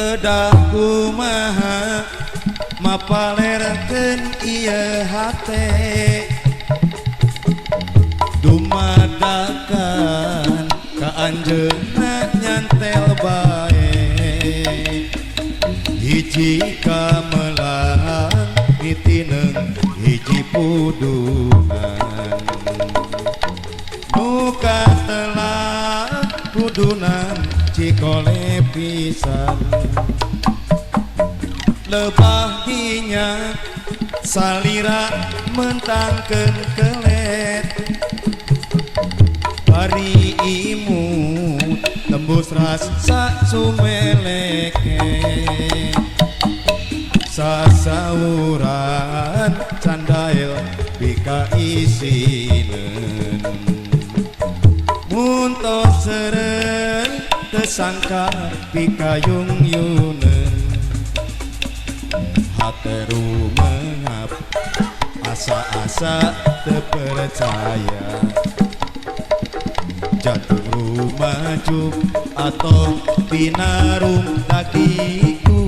kedah kumaha mapalerkeun ieu hate dumadakan ka anjeunna nyantel bae hiji kamelang mitineung hiji pudungan nu katelah pudunan cikole pisan lebah dinya salira mentangkeun kelet bari imut tembus rasa sumeleke sasauran candail pika isinen muntos seureun tesangka pikayung yunen hateru mengap asa-asa terpercaya jantung rumajuk atau pinarum dakiku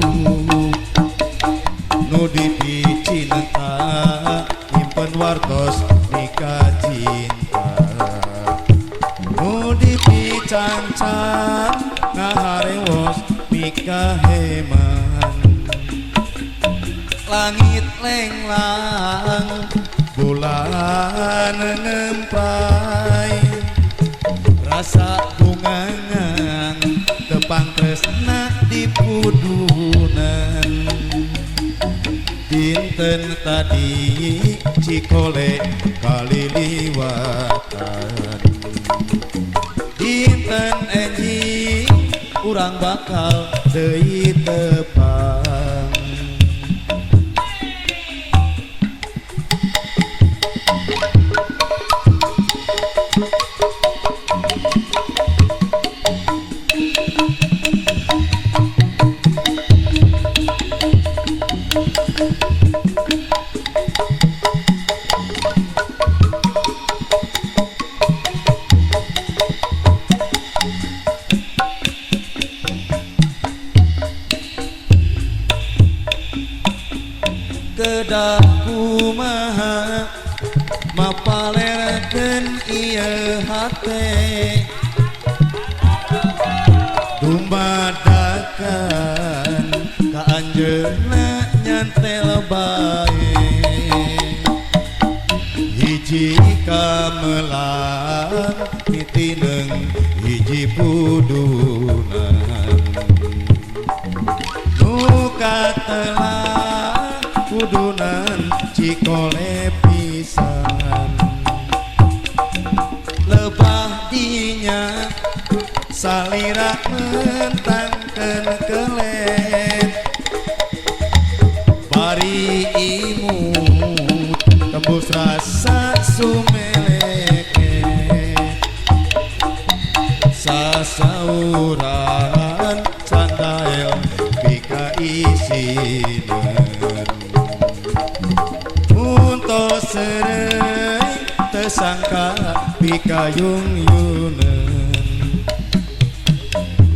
nu dipicinta nyimpen wartos nikah cinta nu dipicancan ngaharewos nikah heman langit lenglang bulan ngempai rasa bungangan tepang tresna di pudunan dinten tadi cikole kaliliwatan dinten enjing urang bakal deui tepang kedah kumaha mapalerkeun ieu hate dumadakan ka anjeunna nyantel bae hiji kamelang mitineung hiji pudunan nu katelah pudunan cikole pisan lebah dinya salira mentangkeun kelet bari imut tembus rasa sumeleke sasauran candael pika isinen muntos seureun tesangka pikayung yunen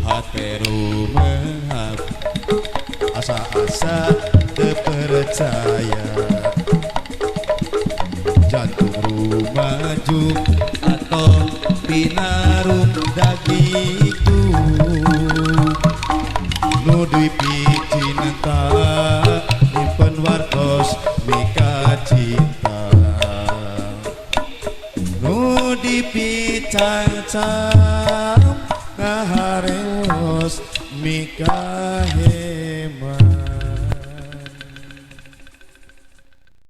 hateru mehap asa-asa terpercaya jantung rumajuk atau pinarum dagiku nu dipicinta nyimpen wartos nikah cinta nu dipicancam ngaharewos nikah